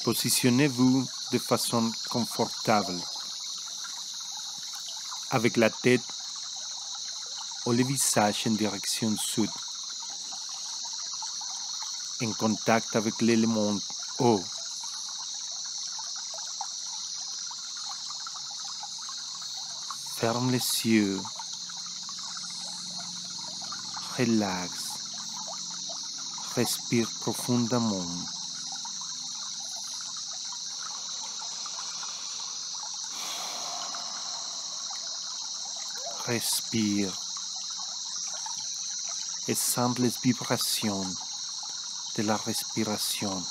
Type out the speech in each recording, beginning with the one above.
Positionnez-vous de façon confortable, avec la tête ou le visage en direction sud, en contact avec l'élément eau. Ferme les yeux, relaxe, respire profondément. Respire et sens les vibrations de la respiration.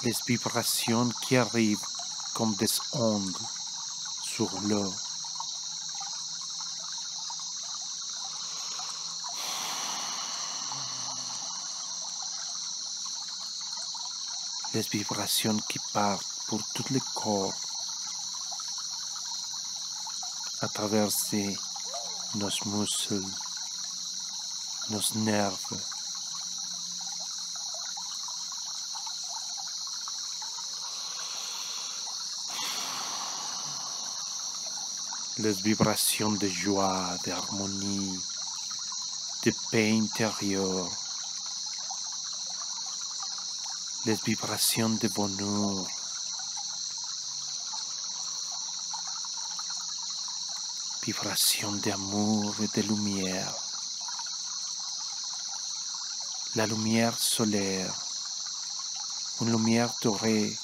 Les vibrations qui arrivent comme des ondes sur l'eau. Les vibrations qui partent pour tout le corps à travers nos muscles, nos nerfs. Les vibrations de joie, d'harmonie, de paix intérieure. Les vibrations de bonheur. Vibrations d'amour et de lumière. La lumière solaire, une lumière dorée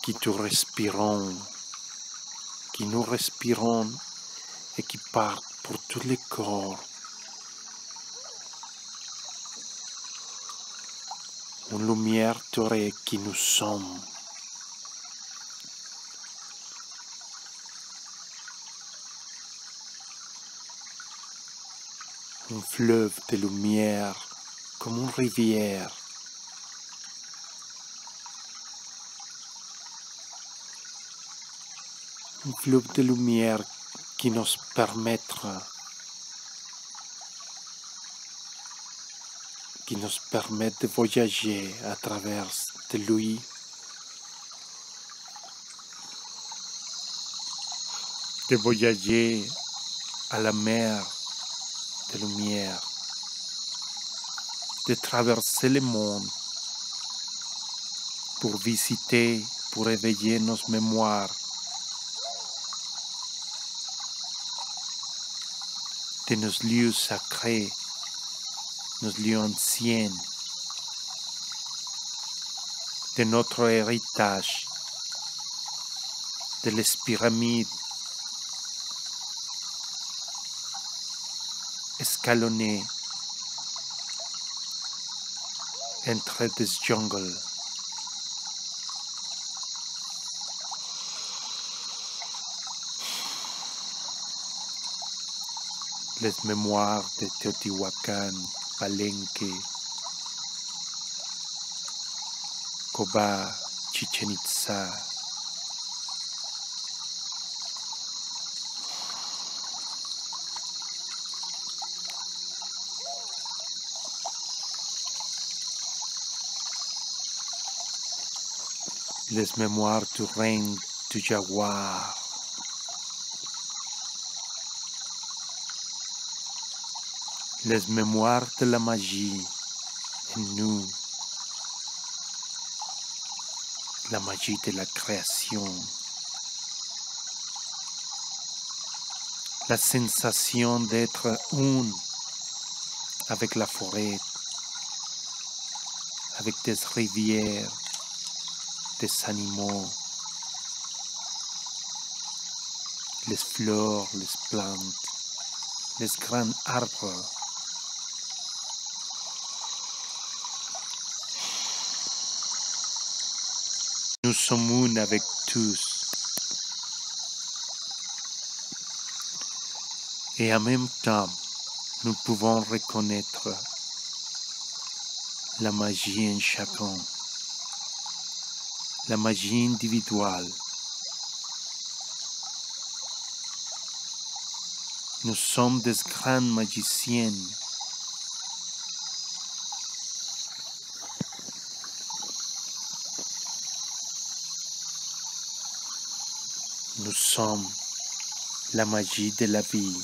qui nous respirons et qui part pour tout le corps. Une lumière dorée qui nous sommes. Un fleuve de lumière comme une rivière. Un fleuve de lumière qui nous permettra de voyager à travers de lui, de voyager à la mer de lumière, de traverser le monde pour visiter, pour éveiller nos mémoires, de nos lieux sacrés, nos lieux anciens, de notre héritage, de les pyramides escalonnées entre des jungles. Les mémoires de Teotihuacán, Palenque, Cobá, Chichén Itzá. Les mémoires du règne du jaguar. Les mémoires de la magie en nous. La magie de la création. La sensation d'être un avec la forêt, avec des rivières, des animaux, les fleurs, les plantes, les grands arbres. Nous sommes un avec tous. Et en même temps, nous pouvons reconnaître la magie en chacun, la magie individuelle. Nous sommes des grands magiciens. Nous sommes la magie de la vie.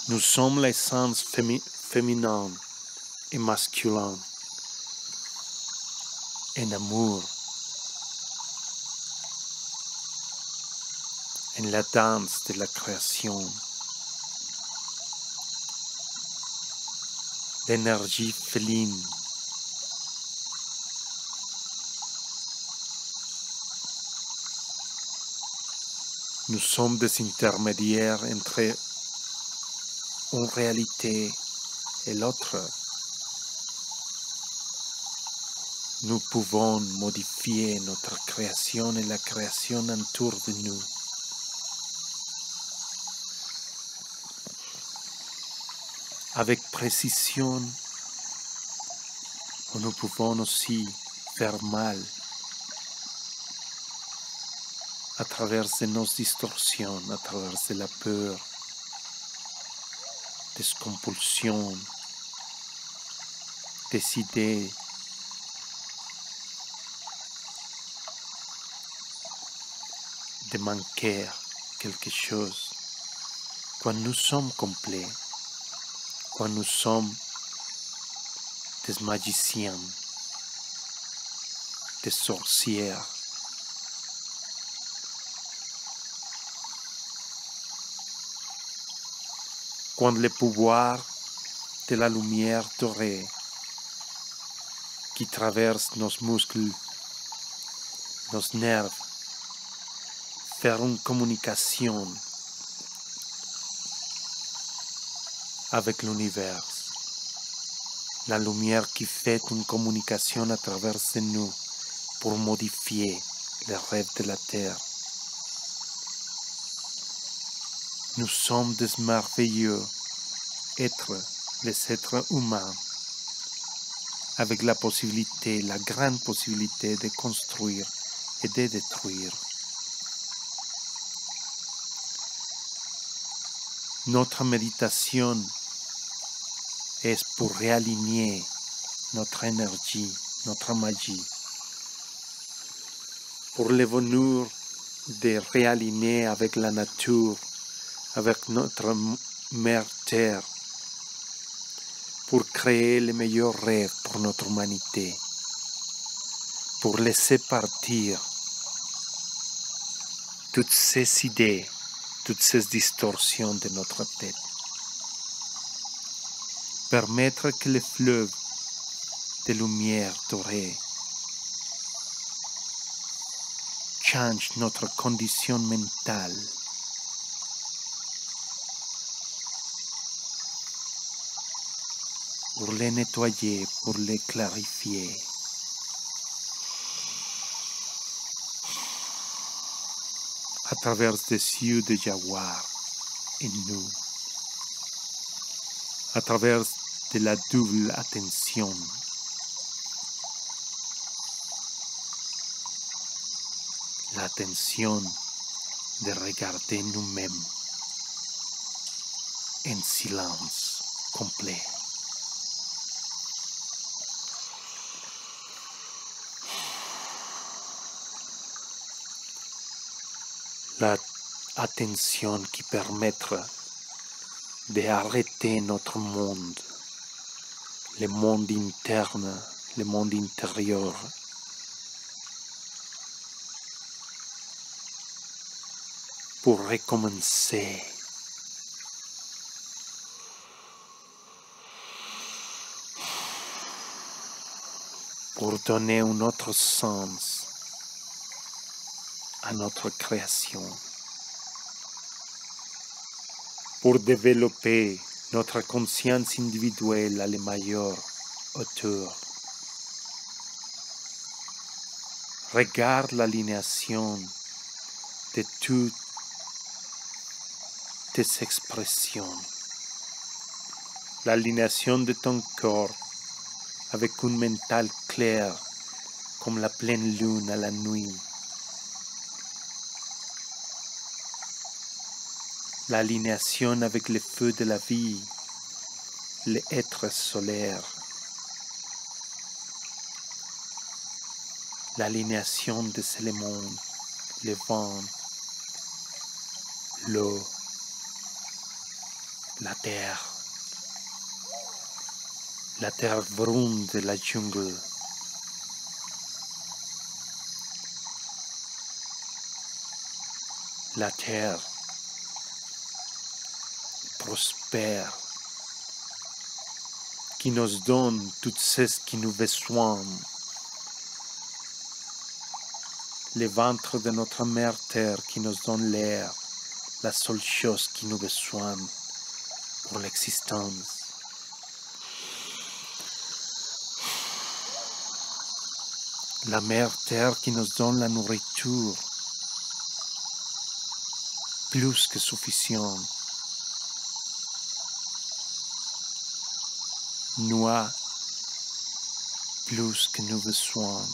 Nous sommes l'essence féminine et masculine, en amour, en la danse de la création, l'énergie féline. Nous sommes des intermédiaires entre une réalité et l'autre. Nous pouvons modifier notre création et la création autour de nous. Avec précision, nous pouvons aussi faire mal à travers de nos distorsions, à travers de la peur, des compulsions, des idées, de manquer quelque chose. Quand nous sommes complets, quand nous sommes des magiciens, des sorcières, quand le pouvoir de la lumière dorée qui traverse nos muscles, nos nerfs, faire une communication avec l'univers. La lumière qui fait une communication à travers de nous pour modifier les rêves de la Terre. Nous sommes des merveilleux êtres, les êtres humains, avec la possibilité, la grande possibilité de construire et de détruire. Notre méditation est pour réaligner notre énergie, notre magie, pour le bonheur de réaligner avec la nature, avec notre mère Terre, pour créer les meilleurs rêves pour notre humanité, pour laisser partir toutes ces idées, toutes ces distorsions de notre tête. Permettre que le fleuve de lumière dorée change notre condition mentale. Pour les nettoyer, pour les clarifier. À travers des yeux de jaguar en nous. À travers de la double attention. L'attention de regarder nous-mêmes en silence complet. L'attention qui permettra d'arrêter notre monde, le monde interne, le monde intérieur, pour recommencer. Pour donner un autre sens à notre création, pour développer notre conscience individuelle à la meilleure hauteur. Regarde l'alignation de toutes tes expressions, l'alignation de ton corps avec un mental clair comme la pleine lune à la nuit. l'alignation avec le feu de la vie, les êtres solaires, l'alignation des éléments, le vent, l'eau, la terre brune de la jungle, la terre prospère, qui nous donne tout ce qui nous besoin. Le ventre de notre mère terre qui nous donne l'air, la seule chose qui nous besoin pour l'existence. La mère terre qui nous donne la nourriture, plus que suffisante. Nous a plus que nous besoin.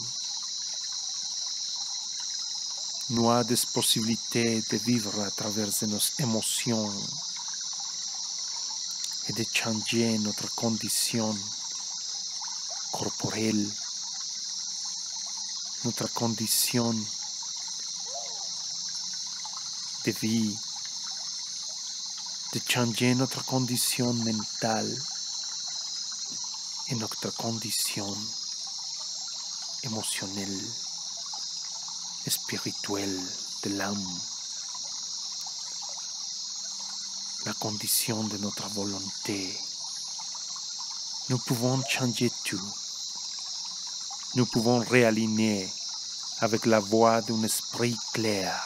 Nous a des possibilités de vivre à travers de nos émotions et de changer notre condition corporelle, notre condition de vie, de changer notre condition mentale et notre condition émotionnelle, spirituelle de l'âme, la condition de notre volonté. Nous pouvons changer tout. Nous pouvons réaligner avec la voix d'un esprit clair.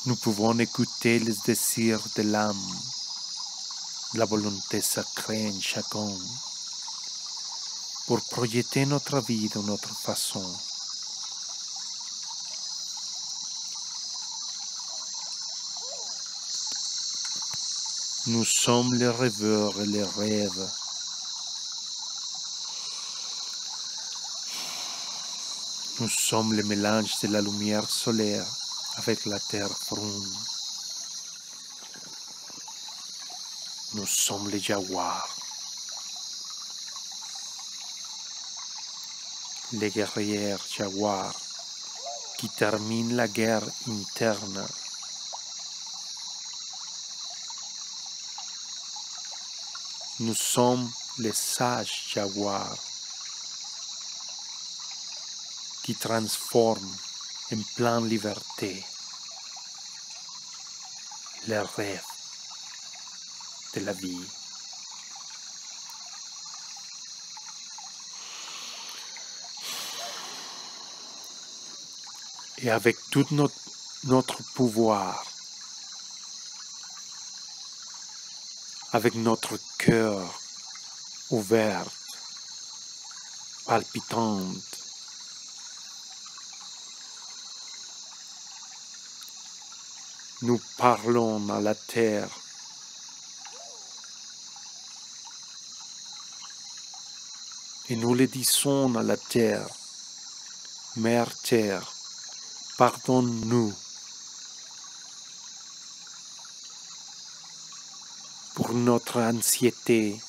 Nous pouvons écouter les désirs de l'âme, la volonté sacrée en chacun, pour projeter notre vie d'une autre façon. Nous sommes les rêveurs et les rêves. Nous sommes le mélange de la lumière solaire avec la terre brune. Nous sommes les jaguars, les guerriers jaguars qui terminent la guerre interne. Nous sommes les sages jaguars qui transforment en pleine liberté les rêves de la vie. Et avec tout notre pouvoir, avec notre cœur ouvert, palpitante, nous parlons à la terre. Et nous le disons à la terre, Mère Terre, pardonne-nous pour notre anxiété,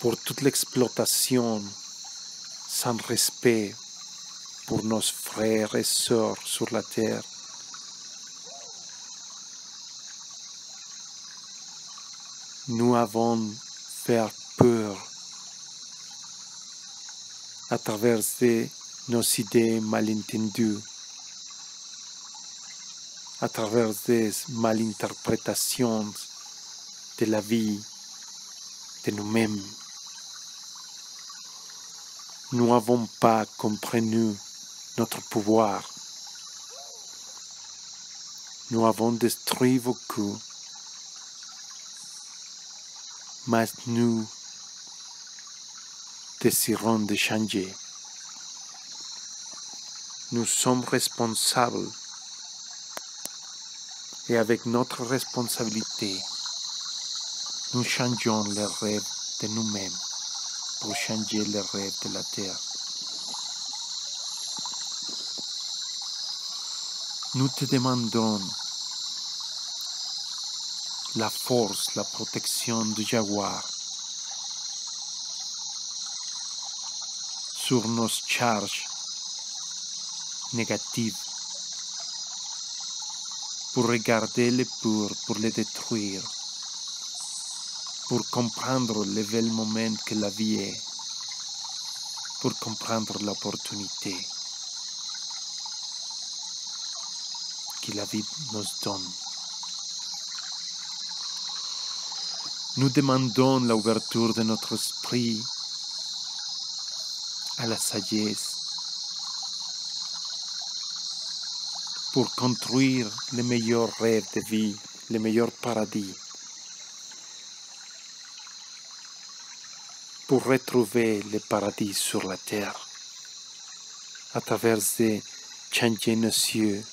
pour toute l'exploitation sans respect pour nos frères et sœurs sur la terre. Nous avons fait peur à travers nos idées malentendues, à travers des malinterprétations de la vie, de nous-mêmes. Nous n'avons pas compris notre pouvoir. Nous avons détruit beaucoup, mais nous désirons de changer. Nous sommes responsables et avec notre responsabilité, nous changeons les rêves de nous-mêmes pour changer les rêves de la terre. nous te demandons la force, la protection du jaguar sur nos charges négatives pour regarder les purs, pour les détruire, pour comprendre le bel moment que la vie est, pour comprendre l'opportunité que la vie nous donne. Nous demandons l'ouverture de notre esprit à la sagesse pour construire les meilleurs rêves de vie, les meilleurs paradis, pour retrouver le paradis sur la terre à travers de changer nos yeux,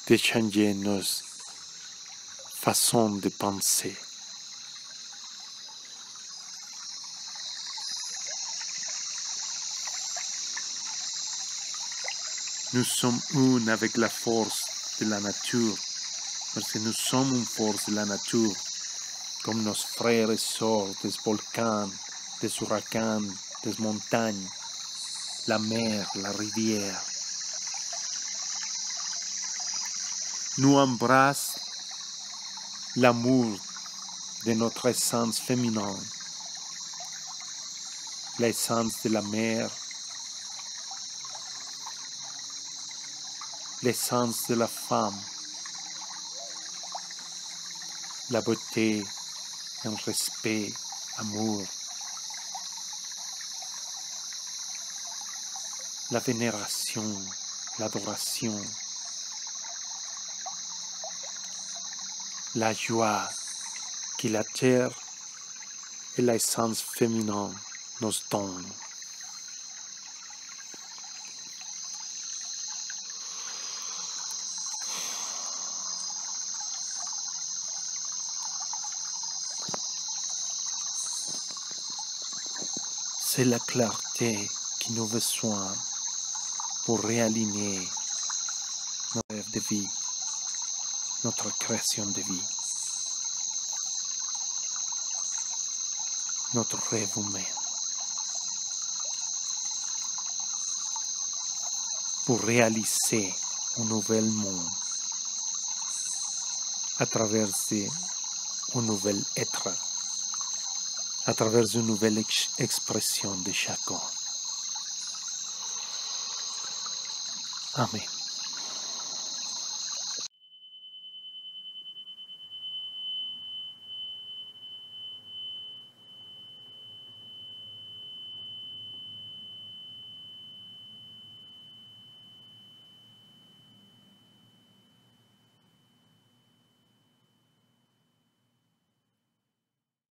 de changer nos façons de penser. Nous sommes une avec la force de la nature, parce que nous sommes une force de la nature, comme nos frères et sœurs des volcans, des ouragans, des montagnes, la mer, la rivière. Nous embrassons l'amour de notre essence féminine, l'essence de la mer, l'essence de la femme, la beauté, un respect, amour, la vénération, l'adoration, la joie que la terre et l'essence féminine nous donnent. C'est la clarté qui nous besoin pour réaligner notre rêve de vie, notre création de vie, notre rêve humain, pour réaliser un nouvel monde à travers un nouvel être, à travers une nouvelle expression de chacun. Amen.